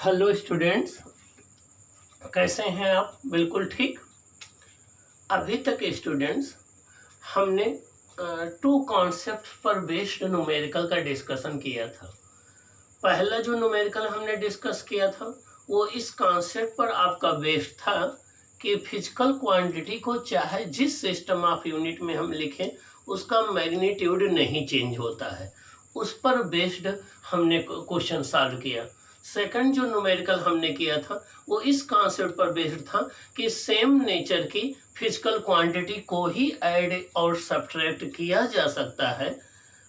Hello students, कैसे हैं आप? बिल्कुल ठीक। अभी तक स्टूडेंट्स हमने टू कॉन्सेप्ट पर बेस्ड न्यूमेरिकल का डिस्कशन किया था। पहला जो न्यूमेरिकल हमने डिस्कस किया था वो इस कॉन्सेप्ट पर आपका बेस्ड था कि फिजिकल क्वांटिटी को चाहे जिस सिस्टम ऑफ यूनिट में हम लिखें उसका मैग्नीट्यूड नहीं चेंज होता है। उस पर बेस्ड हमने क्वेश्चन सॉल्व किया। सेकंड जो न्यूमेरिकल हमने किया था वो इस कॉन्सेप्ट पर बेस्ड था कि सेम नेचर की फिजिकल क्वांटिटी को ही ऐड और सब्ट्रैक्ट किया जा सकता है,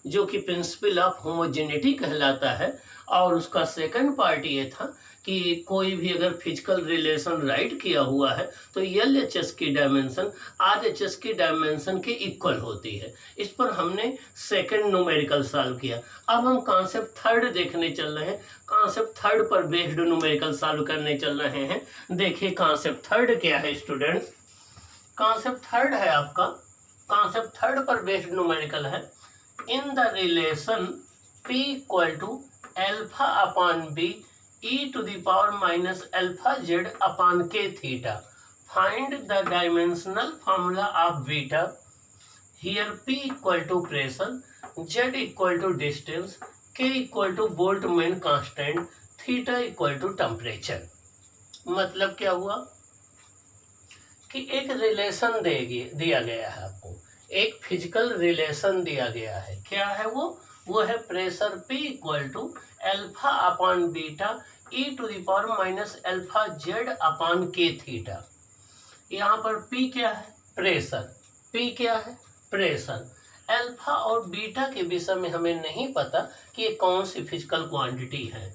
जो कि प्रिंसिपल ऑफ होमोजेनिटी कहलाता है। और उसका सेकंड पार्ट ये था कि कोई भी अगर फिजिकल रिलेशन राइट किया हुआ है तो एल एच एस की डायमेंशन आर एच एस की डायमेंशन के इक्वल होती है। इस पर हमने सेकंड न्यूमेरिकल सॉल्व किया। अब हम कॉन्सेप्ट थर्ड देखने चल रहे हैं। कॉन्सेप्ट थर्ड पर बेस्ड न्यूमेरिकल सॉल्व करने चल रहे हैं। देखिए कॉन्सेप्ट थर्ड क्या है स्टूडेंट्स। कॉन्सेप्ट थर्ड है आपका, कॉन्सेप्ट थर्ड पर बेस्ड न्यूमेरिकल है। In the relation P equal to alpha upon B e to the power minus alpha z upon k theta, find the dimensional formula of beta. Here P equal to pressure, Z equal to distance, K equal to Boltzmann constant, theta equal to temperature। मतलब क्या हुआ कि एक relation दिया गया है आपको, एक फिजिकल रिलेशन दिया गया है। क्या है वो है pressure P equal to alpha upon beta e to the power minus alpha z upon k theta. यहाँ पर P क्या है? प्रेशर। P क्या है? प्रेशर। एल्फा और बीटा के विषय में हमें नहीं पता कि ये कौन सी फिजिकल क्वांटिटी है।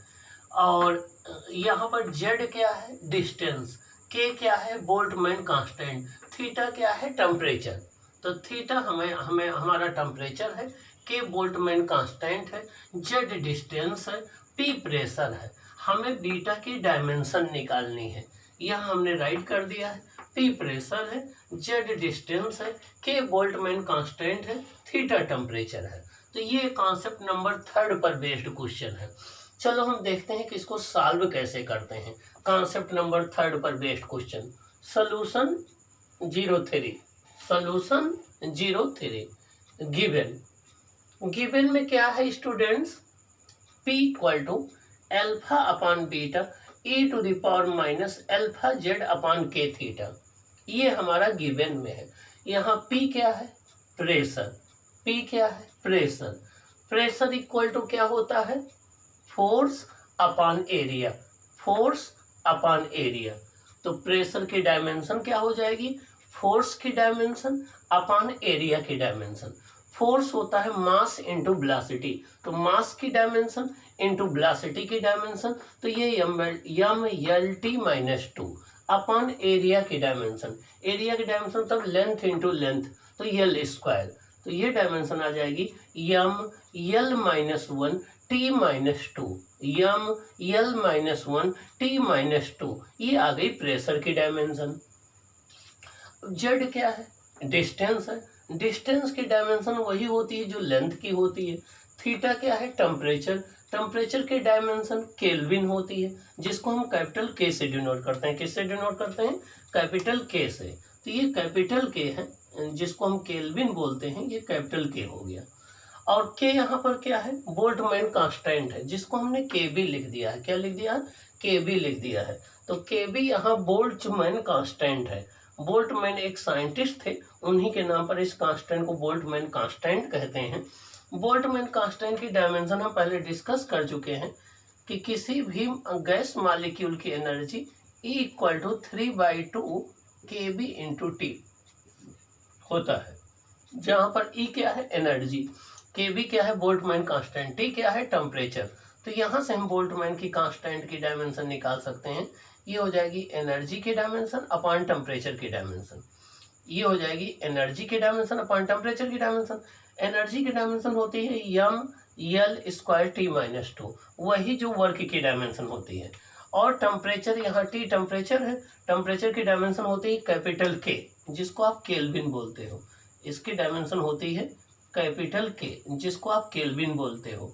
और यहाँ पर Z क्या है? डिस्टेंस। K क्या है? Boltzmann constant. थीटा क्या है? टेम्परेचर। तो थीटा हमें हमारा टेम्परेचर है, के बोल्ट्जमैन कांस्टेंट है, जेड डिस्टेंस है, पी प्रेशर है। हमें बीटा की डायमेंशन निकालनी है। यह हमने राइट कर दिया है। पी प्रेशर है, जेड डिस्टेंस है, के बोल्ट्जमैन कांस्टेंट है, थीटा टेम्परेचर है। तो ये कॉन्सेप्ट नंबर थर्ड पर बेस्ड क्वेश्चन है। चलो हम देखते हैं कि इसको सॉल्व कैसे करते हैं। कॉन्सेप्ट नंबर थर्ड पर based question, solution 03। Solution 03 given में क्या है students? P equal to alpha upon beta e to the power minus alpha z upon k theta. ये हमारा गिवन में है। यहाँ P क्या है? प्रेशर। P क्या है? प्रेशर। प्रेशर इक्वल टू क्या होता है? Force upon area. Force upon area. तो प्रेशर की डायमेंशन क्या हो जाएगी? फोर्स की डायमेंशन अपॉन एरिया की डायमेंशन। फोर्स होता है मास इंटू वेलोसिटी, तो मास की डायमेंशन इंटू वेलोसिटी की डायमेंशन, तो ये M L T minus 2 upon area की डायमेंशन। एरिया की डायमेंशन तब लेंथ इंटू लेंथ, तो एल स्क्वायर। तो ये डायमेंशन आ जाएगी M L minus 1 T minus 2, M L minus 1 T minus 2। ये आ गई प्रेशर की डायमेंशन। जेड क्या है? डिस्टेंस है। डिस्टेंस की डायमेंशन वही होती है जो लेंथ की होती है। थीटा क्या है? टेम्परेचर। टेम्परेचर की डायमेंशन केल्विन होती है, जिसको हम कैपिटल के से डिनोट करते हैं। किससे डिनोट करते हैं? कैपिटल के से। तो ये कैपिटल के है, जिसको हम केल्विन बोलते हैं, ये कैपिटल के हो गया। और के यहाँ पर क्या है? बोल्ट्जमैन कांस्टेंट है, जिसको हमने के बी लिख दिया है। क्या लिख दिया? के बी लिख दिया है। तो के बी यहाँ बोल्ट्जमैन कांस्टेंट है। बोल्ट्जमैन एक साइंटिस्ट थे, उन्हीं के नाम पर इस कांस्टेंट को बोल्ट्जमैन कांस्टेंट कहते हैं। बोल्ट्जमैन कांस्टेंट की डायमेंशन हम पहले डिस्कस कर चुके हैं कि किसी भी गैस मॉलिक्यूल की एनर्जी E इक्वल टू 3/2 के बी इंटू टी होता है, जहाँ पर E क्या है? एनर्जी, के बी क्या है? बोल्ट्जमैन कांस्टेंट, टी क्या है? टेम्परेचर। तो यहाँ से हम बोल्ट्जमैन की कांस्टेंट की डायमेंशन निकाल सकते हैं। ये हो जाएगी एनर्जी की डायमेंशन अपॉन टेम्परेचर की डायमेंशन। ये हो जाएगी एनर्जी की डायमेंशन अपॉन टेम्परेचर की डायमेंशन। एनर्जी की डायमेंशन होती है M L square T minus 2, वही जो वर्क की डायमेंशन होती है। और टेम्परेचर, यहाँ टी टेम्परेचर है, टेम्परेचर की डायमेंशन होती है कैपिटल के, जिसको आप केल्विन बोलते हो। इसकी डायमेंशन होती है कैपिटल के, जिसको आप केल्विन बोलते हो।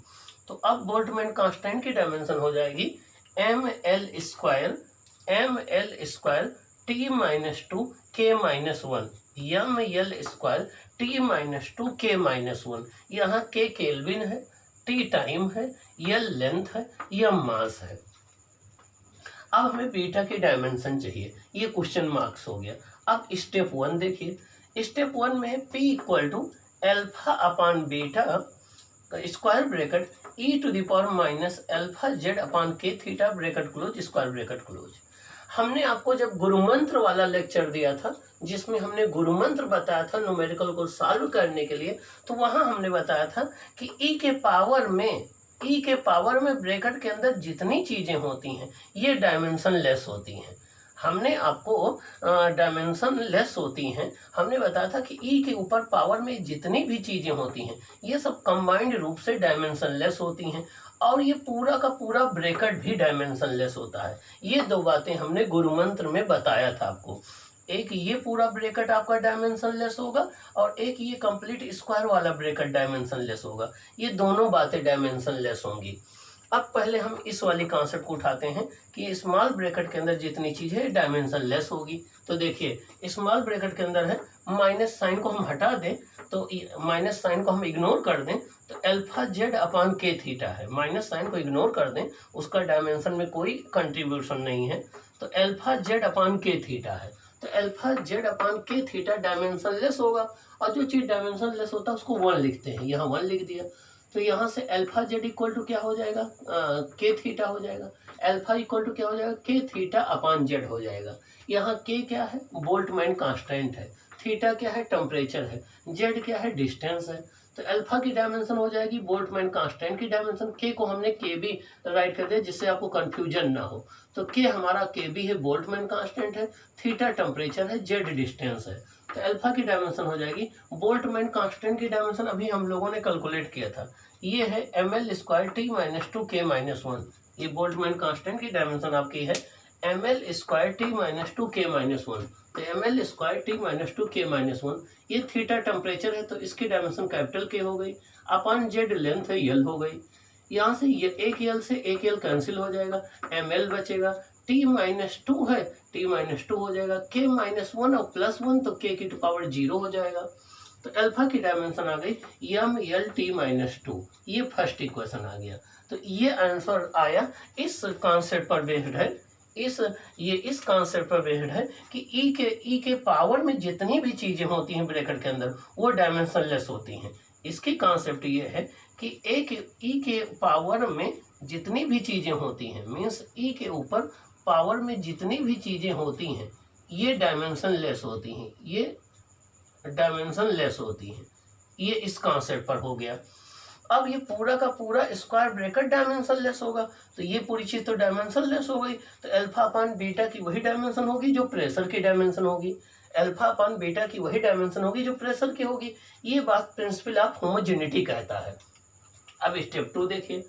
तो अब बोल्ट्जमैन कांस्टेंट की डायमेंशन हो जाएगी ml² t-2 k-1, ml² t-2 k-1। यहाँ k केल्विन है, t टाइम है, l लेंथ है, m मास है। अब हमें बीटा की डायमेंशन चाहिए, ये क्वेश्चन मार्क्स हो गया। अब स्टेप 1 देखिए, स्टेप 1 में है p equal to alpha upon beta square bracket e⁻ alpha Z upon K theta bracket close square bracket close. हमने आपको जब गुरुमंत्र वाला लेक्चर दिया था, जिसमें हमने गुरुमंत्र बताया था न्यूमेरिकल को सॉल्व करने के लिए, तो वहां हमने बताया था कि e के पावर में ब्रैकेट के अंदर जितनी चीजें होती हैं ये डायमेंशन लेस होती हैं। हमने आपको डायमेंशन लेस होती हैं, हमने बताया था कि ई के ऊपर पावर में जितनी भी चीजें होती हैं ये सब कंबाइंड रूप से डायमेंशन लेस होती हैं, और ये पूरा का पूरा ब्रैकेट भी डायमेंशन लेस होता है। ये दो बातें हमने गुरुमंत्र में बताया था आपको, एक ये पूरा ब्रैकेट आपका डायमेंशन लेस होगा और एक ये कंप्लीट स्क्वायर वाला ब्रैकेट डायमेंशन लेस होगा। ये दोनों बातें डायमेंशन लेस होंगी। अब पहले हम इस वाली कॉन्सेप्ट को उठाते हैं कि स्मॉल ब्रैकेट के अंदर जितनी चीज है डायमेंशन लेस होगी। तो देखिए स्मॉल ब्रैकेट के अंदर है, माइनस साइन को हम हटा दें तो माइनस साइन को हम इग्नोर कर दें तो alpha Z upon K theta है। माइनस साइन को इग्नोर कर दें, उसका डायमेंशन में कोई कंट्रीब्यूशन नहीं है, तो alpha Z upon K theta है। तो alpha Z upon K theta dimension less होगा, और जो चीज डायमेंशन लेस होता है उसको 1 लिखते हैं, यहाँ 1 लिख दिया। तो यहाँ से अल्फा जेड इक्वल टू क्या हो जाएगा, के थीटा हो जाएगा। अल्फा इक्वल टू क्या हो जाएगा, के थीटा अपान जेड हो जाएगा। यहाँ के क्या है, बोल्टमैन कांस्टेंट है, थीटा क्या है, टेम्परेचर है, जेड क्या है, डिस्टेंस है। तो अल्फा की डायमेंशन हो जाएगी बोल्टमैन कांस्टेंट की डायमेंशन, के को हमने के बी राइट कर दिया जिससे आपको कंफ्यूजन ना हो। तो के हमारा के बी है, बोल्टमैन कांस्टेंट है, थीटा टेम्परेचर है, जेड डिस्टेंस है। तो अल्फा की डायमेंशन हो जाएगी बोल्टमैन कांस्टेंट की डायमेंशन अभी हम लोगों ने कैलकुलेट किया था, ये है ml² t-2 k-1। ये बोल्टमैन कांस्टेंट की डायमेंशन आपकी है ml² t-2 k-1। तो ml² t-2 k-1 ये थीटा टेम्परेचर है, तो इसकी डायमेंशन कैपिटल के हो गई, अपान जेड लेंथ है यल हो गई। यहाँ से ये एक यल से एक यल कैंसिल हो जाएगा, ml बचेगा, t-2 है, t-2 हो जाएगा, k-1 और +1 तो k की पावर 0 हो जाएगा। तो अल्फा की डायमेंशन आ गई ml-t-2, ये फर्स्ट इक्वेशन आ गया। तो ये आंसर आया, इस कॉन्सेप्ट पर बेस्ड है, इस कॉन्सेप्ट पर बेस्ड है कि ई के पावर में जितनी भी चीजें होती हैं ब्रैकेट के अंदर वो डायमेंशन लेस होती हैं। इसकी कॉन्सेप्ट ये है कि ई के पावर में जितनी भी चीजें होती हैं, मीन्स ई के ऊपर पावर में जितनी भी चीजें होती हैं ये डायमेंशन लेस होती हैं, ये डायमेंशन लेस होती हैं। ये इस कॉन्सेप्ट पर हो गया। अब ये पूरा का पूरा स्क्वायर ब्रैकेट डायमेंशन लेस होगा, तो ये पूरी चीज तो डायमेंशन लेस हो गई। तो अल्फा अपान बीटा की वही डायमेंशन होगी जो प्रेशर की डायमेंशन होगी, अल्फा अपान बीटा की वही डायमेंशन होगी जो प्रेशर की होगी। ये बात प्रिंसिपल ऑफ होमोजेनिटी कहता है। अब स्टेप 2 देखिए,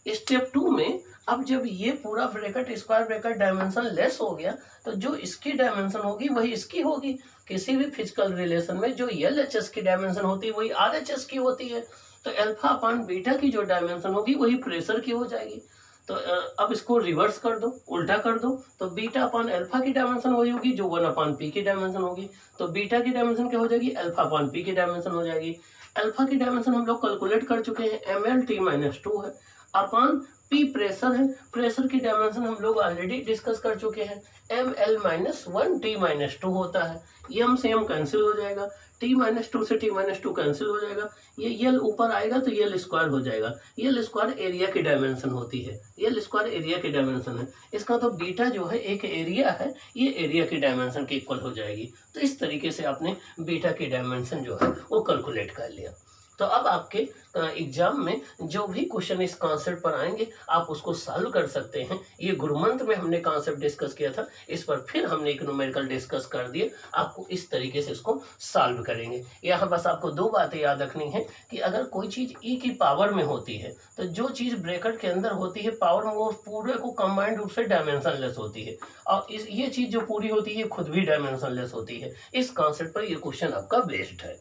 स्टेप 2 में अब जब ये पूरा bracket square bracket dimension less हो गया तो जो इसकी डायमेंशन होगी वही इसकी होगी। किसी भी फिजिकल रिलेशन में जो LHS की डायमेंशन होती है वही RHS की होती है। तो अल्फा अपान बीटा की जो डायमेंशन होगी वही प्रेशर की हो जाएगी। तो अब इसको रिवर्स कर दो, उल्टा कर दो, तो बीटा अपान अल्फा की डायमेंशन वही होगी जो 1 अपान पी की डायमेंशन होगी। तो बीटा की डायमेंशन क्या हो जाएगी, अल्फा अपान पी की डायमेंशन हो जाएगी। अल्फा की डायमेंशन हम लोग कैलकुलेट कर चुके हैं, ml-t-2 है, अपान पी प्रेशर है, प्रेशर की डायमेंशन हम लोग ऑलरेडी डिस्कस कर चुके हैं, ml-1t-2 होता है। m से m कैंसिल हो जाएगा, t-2 से t-2 कैंसिल हो जाएगा, ये यल ऊपर आएगा तो यल स्क्वायर हो जाएगा। यल स्क्वायर एरिया की डायमेंशन होती है, यल स्क्वायर एरिया की डायमेंशन है। इसका तो बीटा जो है एक एरिया है, ये एरिया की डायमेंशन के इक्वल हो जाएगी। तो इस तरीके से आपने बीटा की डायमेंशन जो है वो कैलकुलेट कर लिया। तो अब आपके एग्जाम में जो भी क्वेश्चन इस कॉन्सेप्ट पर आएंगे आप उसको सॉल्व कर सकते हैं। ये गुरुमंत्र में हमने कॉन्सेप्ट डिस्कस किया था, इस पर फिर हमने एक न्यूमेरिकल डिस्कस कर दिए, आपको इस तरीके से इसको सॉल्व करेंगे। यहाँ बस आपको 2 बातें याद रखनी है कि अगर कोई चीज़ ई की पावर में होती है तो जो चीज़ ब्रैकेट के अंदर होती है पावर में वो पूरे को कंबाइंड रूप से डायमेंशन लेस होती है, और ये चीज़ जो पूरी होती है खुद भी डायमेंशन लेस होती है। इस कॉन्सेप्ट पर ये क्वेश्चन आपका बेस्ड है।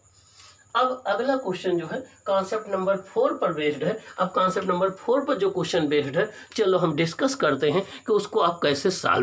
अब अगला क्वेश्चन जो है कॉन्सेप्ट नंबर 4 पर बेस्ड है। अब कॉन्सेप्ट नंबर 4 पर जो क्वेश्चन बेस्ड है, चलो हम डिस्कस करते हैं कि उसको आप कैसे सॉल्व